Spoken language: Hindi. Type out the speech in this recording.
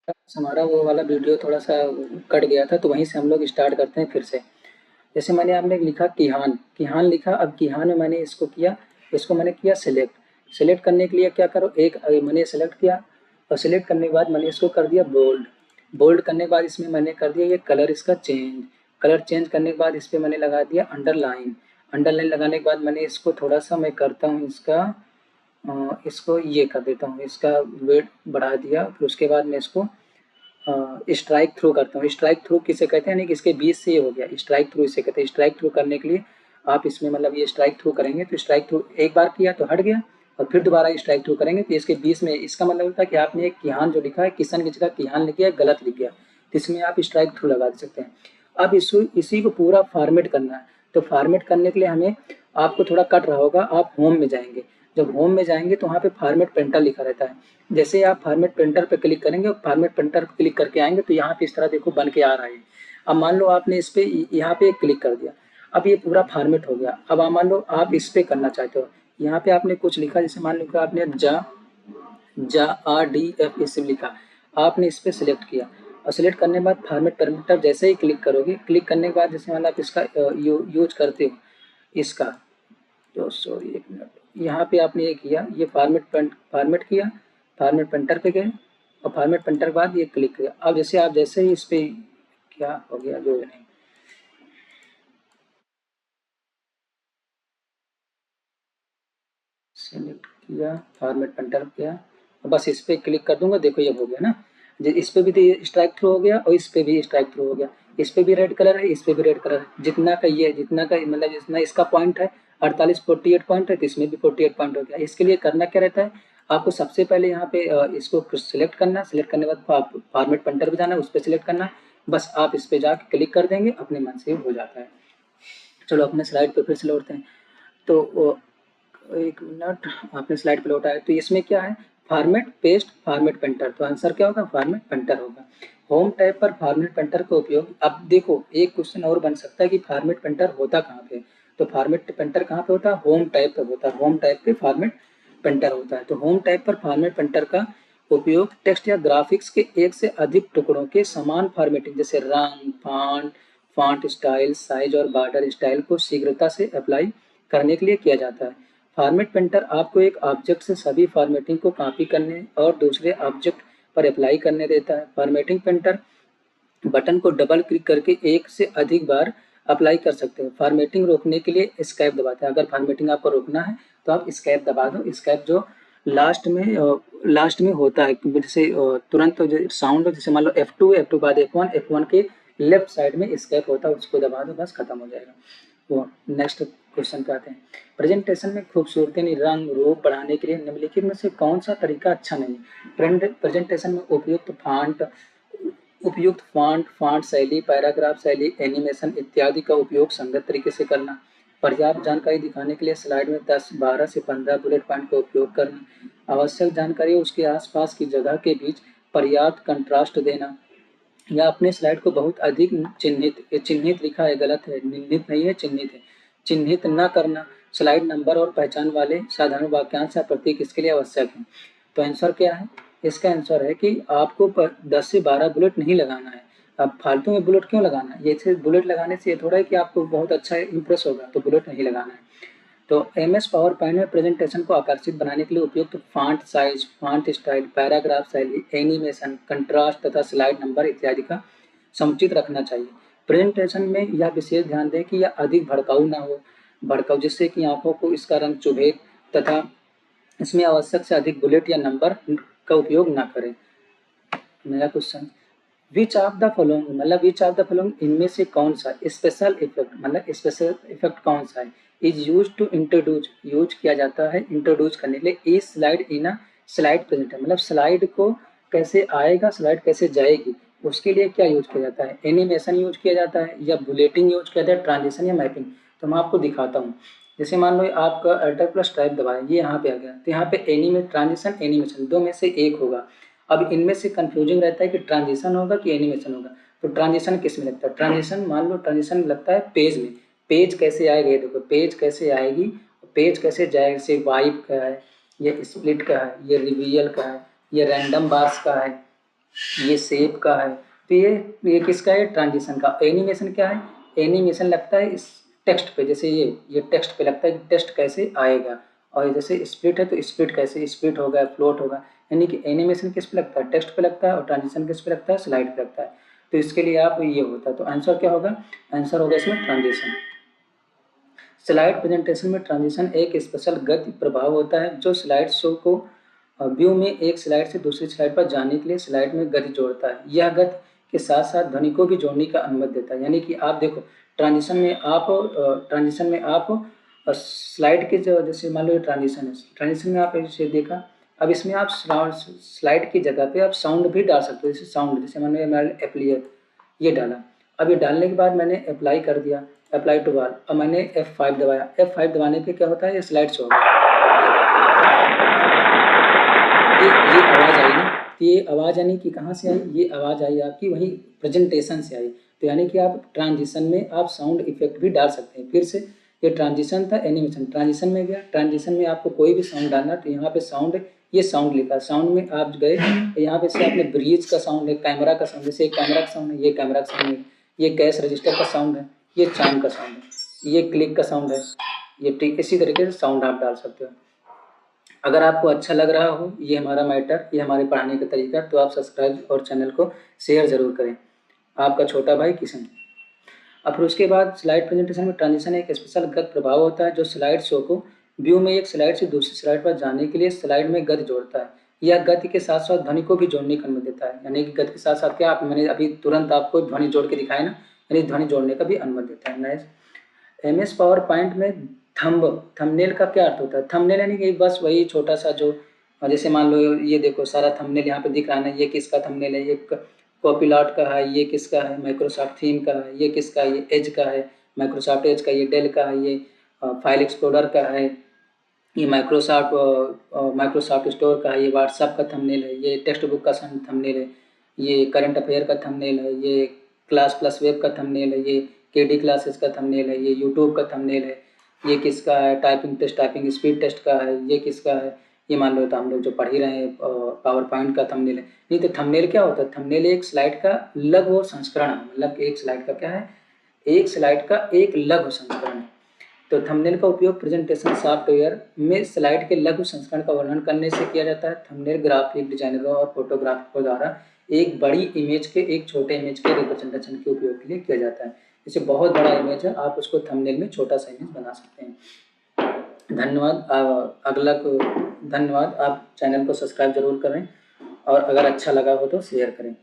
हमारा वो वाला वीडियो थोड़ा सा कट गया था, तो वहीं से हम लोग स्टार्ट करते हैं फिर से। जैसे मैंने आपने लिखा किहान, किहान लिखा, अब किहान में मैंने इसको किया, इसको मैंने किया सिलेक्ट। सिलेक्ट करने के लिए क्या करो, एक मैंने सेलेक्ट किया, और सिलेक्ट करने के बाद मैंने इसको कर दिया बोल्ड। बोल्ड करने के बाद इसमें मैंने कर दिया ये कलर इसका चेंज। कलर चेंज करने के बाद इस पर मैंने लगा दिया अंडरलाइन। अंडरलाइन लगाने के बाद मैंने इसको थोड़ा सा मैं करता हूँ इसका इसको ये कर देता हूँ, इसका वेट बढ़ा दिया। फिर उसके बाद मैं इसको स्ट्राइक थ्रू करता हूँ। स्ट्राइक थ्रू किसे कहते हैं, यानी कि इसके बीच से ये हो गया, स्ट्राइक थ्रू इसे कहते हैं। स्ट्राइक थ्रू करने के लिए आप इसमें मतलब ये स्ट्राइक थ्रू करेंगे तो स्ट्राइक थ्रू एक बार किया तो हट गया, और फिर दोबारा स्ट्राइक थ्रू करेंगे तो इसके बीच में, इसका मतलब होता है कि आपने एक किहान जो लिखा है, किशन की जगह किहान लिख गया, गलत लिख गया, तो इसमें आप स्ट्राइक थ्रू लगा सकते हैं। अब इसी को पूरा फॉर्मेट करना है, तो फॉर्मेट करने के लिए हमें, आपको थोड़ा कट रहा होगा, आप होम में जाएंगे। जब होम में जाएंगे तो वहाँ पे फॉर्मेट पेंटर लिखा रहता है। जैसे आप फॉर्मेट पेंटर पे क्लिक करेंगे और फॉर्मेट पेंटर पे क्लिक करके आएंगे तो यहाँ पे इस तरह देखो बन के आ रहा है। अब मान लो आपने इस पे यहाँ पे क्लिक कर दिया, अब ये पूरा फॉर्मेट हो गया। अब आप मान लो आप इस पे करना चाहते हो, यहाँ पे आपने कुछ लिखा, जैसे मान लो आपने जा जा RDF इसे लिखा, आपने इस पे सिलेक्ट किया, और सिलेक्ट करने के बाद फॉर्मेट पेंटर जैसे ही क्लिक करोगे, क्लिक करने के बाद जैसे मान लो आप इसका यूज करते हो इसका, तो सॉरी एक मिनट, यहाँ पे आपने ये किया, ये फॉर्मेट किया, फॉर्मेट पेंटर पे गए, और फॉर्मेट पेंटर के बाद ये क्लिक किया। अब जैसे आप जैसे ही इस पे, क्या हो गया जो नहीं, सेलेक्ट किया, फॉर्मेट पेंटर किया, और बस इस पे क्लिक कर दूंगा, देखो ये हो गया ना। इस पे भी तो ये स्ट्राइक थ्रू हो गया, और इस पे भी स्ट्राइक थ्रू हो गया। इस पे भी रेड कलर है, इस पे भी रेड कलर है, जितना का ये, जितना का मतलब जितना इसका पॉइंट है 48 पॉइंट है, तो इसमें भी 48 पॉइंट हो गया। इसके लिए करना क्या रहता है, आपको सबसे पहले यहाँ पे इसको सिलेक्ट करना, सिलेक्ट करने के बाद फॉर्मेट पेंटर पे जाना, उस पर सिलेक्ट करना, बस आप इस पे जाके क्लिक कर देंगे, अपने मन से हो जाता है। चलो अपने स्लाइड पे फिर से लौटते हैं। तो एक मिनट, आपने स्लाइड पे लौटा है, तो इसमें क्या है, फॉर्मेट पेस्ट फॉर्मेट पेंटर, तो आंसर क्या होगा, फॉर्मेट पेंटर होगा। होम टैब पर फॉर्मेट पेंटर का उपयोग, अब देखो एक क्वेश्चन और बन सकता है कि फॉर्मेट पेंटर होता कहाँ पे, तो फॉर्मेट पेंटर कहाँ पे होता है, होम टैब पे होता है, होम टैब पे फॉर्मेट पेंटर होता है। तो होम टैब पर फॉर्मेट पेंटर का उपयोग टेक्स्ट या ग्राफिक्स के एक से अधिक टुकड़ों के समान फॉर्मेटिंग, जैसे रंग, फॉन्ट, फॉन्ट स्टाइल, साइज और बॉर्डर स्टाइल को शीघ्रता से अप्लाई करने के लिए किया जाता है। फॉर्मेट पेंटर आपको एक ऑब्जेक्ट से सभी फॉर्मेटिंग को कॉपी करने और दूसरे ऑब्जेक्ट पर अप्लाई करने देता है। फॉर्मेटिंग पेंटर बटन को डबल क्लिक करके एक से अधिक बार अप्लाई कर सकते हैं। फॉर्मेटिंग रोकने के लिए एस्केप दबाते हैं। अगर फॉर्मेटिंग आपको रोकना है तो आप एस्केप दबा दो। एस्केप जो लास्ट में होता है, जैसे तुरंत साउंड हो, जैसे मान लो F2 बाद F1 के लेफ्ट साइड में एस्केप होता है, उसको दबा दो, बस खत्म हो जाएगा। वो नेक्स्ट क्वेश्चन पे आते हैं। प्रेजेंटेशन में खूबसूरती यानी रंग रूप बढ़ाने के लिए निम्नलिखित में से कौन सा तरीका अच्छा नहीं है। प्रेजेंटेशन में उपयुक्त फॉन्ट शैली, पैराग्राफ शैली, एनिमेशन इत्यादि का उपयोग संगत तरीके से करना। पर्याप्त जानकारी दिखाने के लिए स्लाइड में 10, 12 से 15 बुलेट पॉइंट का उपयोग करना। आवश्यक जानकारी उसके आसपास की जगह के बीच पर्याप्त कंट्रास्ट देना, या अपने स्लाइड को बहुत अधिक चिन्हित लिखा है, गलत है, निंदित नहीं है, चिन्हित है, चिन्हित न करना। स्लाइड नंबर और पहचान वाले साधारण वाक्यांश या प्रतीक इसके लिए आवश्यक है। तो आंसर क्या है, इसका आंसर है कि आपको 10 से 12 बुलेट नहीं लगाना है। अब फालतू में बुलेट क्यों लगाना है, ये बुलेट लगाने से ये थोड़ा है कि आपको बहुत अच्छा इंप्रेस होगा, तो बुलेट नहीं लगाना है। तो MS पावर पॉइंट में प्रेजेंटेशन को आकर्षित बनाने के लिए उपयुक्त font size, font style, paragraph शैली, एनिमेशन, कंट्रास्ट तथा स्लाइड नंबर इत्यादि का समुचित रखना चाहिए। प्रेजेंटेशन में यह विशेष ध्यान दें कि यह अधिक भड़काऊ ना हो, भड़काऊ जिससे कि आंखों को इसका रंग चुभे, तथा इसमें आवश्यक से अधिक बुलेट या नंबर का उपयोग ना करें। नया question, which of the following, मतलब विच ऑफ द फॉलोइंग इनमें से कौन सा स्पेशल इफेक्ट, मतलब स्पेशल इफेक्ट कौन सा है, is use to introduce, use किया जाता है इंट्रोड्यूस करने के लिए ई slide in a slide presenter, मतलब स्लाइड को कैसे आएगा, स्लाइड कैसे जाएगी, उसके लिए क्या यूज किया जाता है, एनिमेशन यूज किया जाता है, या बुलेटिंग यूज किया जाता है, ट्रांजिशन या मैपिंग। तो मैं आपको दिखाता हूँ। जैसे मान लो आपका अल्टर प्लस टाइप दबाया, ये यहाँ पे आ गया, तो यहाँ पे ट्रांजिशन एनिमेशन दो में से एक होगा। अब इनमें से कंफ्यूजिंग रहता है कि ट्रांजिशन होगा कि एनिमेशन होगा। तो ट्रांजिशन किस में लगता है, ट्रांजिशन मान लो ट्रांजिशन लगता है पेज में। पेज कैसे आएगा, ये देखो पेज कैसे आएगी, पेज कैसे जाएगा, जैसे वाइप का है, ये स्प्लिट का है, ये रिवीयल का है, ये रैंडम बार्स का है, ये शेप का है, तो ये किसका है, ट्रांजिशन का। एनिमेशन क्या है, एनिमेशन लगता है इस टेक्स्ट पे, जैसे ये टेक्स्ट पे लगता है कि टेक्स्ट कैसे आएगा, और जैसे स्प्लिट है तो स्प्लिट कैसे स्प्लिट होगा, फ्लोट होगा, यानी कि एनिमेशन किस पे लगता है, टेक्स्ट पे लगता है, और ट्रांजिशन किस पे लगता है, स्लाइड पे लगता है। तो इसके लिए आप ये होता है, तो आंसर क्या होगा, आंसर होगा इसमें ट्रांजिशन। स्लाइड प्रेजेंटेशन में ट्रांजिशन एक स्पेशल गति प्रभाव होता है जो स्लाइड शो को व्यू में एक स्लाइड से दूसरी स्लाइड पर जाने के लिए स्लाइड में गति जोड़ता है। यह गति के साथ साथ ध्वनि को भी जोड़ने का अनुमति देता है। यानी कि आप देखो ट्रांजिशन में आप स्लाइड के जो जैसे मान लो ये ट्रांजिशन है, ट्रांजिशन में आप इसे देखा, अब इसमें आप स्लाइड की जगह पे आप साउंड भी डाल सकते हो, जैसे साउंड, जैसे मैंने एप्लियर ये डाला, अब ये डालने के बाद मैंने अप्लाई कर दिया, अप्लाई टू ऑल, अब मैंने F5 दबाया, F5 दबाने पे क्या होता है, ये स्लाइड शो होगा, ये आवाज़ आई ना, तो ये आवाज़ यानी कि कहाँ से आई, ये आवाज़ आई आपकी वही प्रेजेंटेशन से आई। तो यानी कि आप ट्रांजिशन में आप साउंड इफेक्ट भी डाल सकते हैं। फिर से ये ट्रांजिशन था, एनिमेशन ट्रांजिशन में गया, ट्रांजिशन में आपको कोई भी साउंड डालना, तो यहाँ पे साउंड, ये साउंड लिखा, साउंड में आप गए, यहाँ पे से आपने ब्रीज का साउंड है, कैमरा का साउंड, जैसे कैमरा का साउंड है, ये कैमरा का साउंड है, ये कैश रजिस्टर का साउंड है, ये चाइम का साउंड है, ये क्लिक का साउंड है, ये ठीक इसी तरीके से साउंड आप डाल सकते हो। अगर आपको अच्छा लग रहा हो ये हमारा मैटर, ये हमारे पढ़ाने का तरीका, तो आप सब्सक्राइब और चैनल को शेयर ज़रूर करें। आपका छोटा भाई किशन। अब फिर उसके बाद स्लाइड प्रेजेंटेशन में ट्रांजिशन एक स्पेशल गति प्रभाव होता है जो स्लाइड शो को व्यू में एक स्लाइड से दूसरी स्लाइड पर जाने के लिए स्लाइड में गति जोड़ता है। यह गति के साथ साथ ध्वनि को भी जोड़ने की अनुमति देता है। यानी कि गति के साथ साथ क्या, आप मैंने अभी तुरंत आपको ध्वनि जोड़ के दिखाया ना, यानी ध्वनि जोड़ने का भी अनुमति देता है। नेक्स्ट, MS पावर पॉइंट में थंबनेल का क्या अर्थ होता है। थंबनेल यानी कि बस वही छोटा सा जो, जैसे मान लो ये देखो सारा थंबनेल यहाँ पे दिख रहा है ना, ये किसका थंबनेल है, ये कॉपीलॉट का है, ये किसका है, माइक्रोसॉफ्ट थीम का है, ये किसका है, ये एज का है, माइक्रोसॉफ्ट एज का, ये डेल का है, ये फाइल एक्सप्लोरर का है, ये माइक्रोसॉफ्ट स्टोर का है, ये व्हाट्सएप का थंबनेल है, ये टेक्स्ट बुक का थंबनेल है, ये करंट अफेयर का थंबनेल है, ये क्लास प्लस वेब का थंबनेल है, ये KD क्लासेस का थंबनेल है, ये यूट्यूब का थंबनेल है, ये किसका है, typing test typing speed test का है, ये किसका है, ये मान लो तो हम लोग जो पढ़ ही रहे हैं पावर पॉइंट का थंबनेल है। नहीं तो थंबनेल क्या होता है, थंबनेल एक स्लाइड का लघु संस्करण है, मतलब एक स्लाइड का क्या है, एक स्लाइड का एक लघु संस्करण है। तो थंबनेल का उपयोग प्रेजेंटेशन सॉफ्टवेयर में स्लाइड के लघु संस्करण का वर्णन करने से किया जाता है। थंबनेल ग्राफिक डिजाइनरों और फोटोग्राफरों द्वारा एक बड़ी इमेज के एक छोटे इमेज के रिप्रेजेंटेशन के उपयोग के लिए किया जाता है। जैसे बहुत बड़ा इमेज है, आप उसको थंबनेल में छोटा सा इमेज बना सकते हैं। धन्यवाद। आप चैनल को सब्सक्राइब जरूर करें और अगर अच्छा लगा हो तो शेयर करें।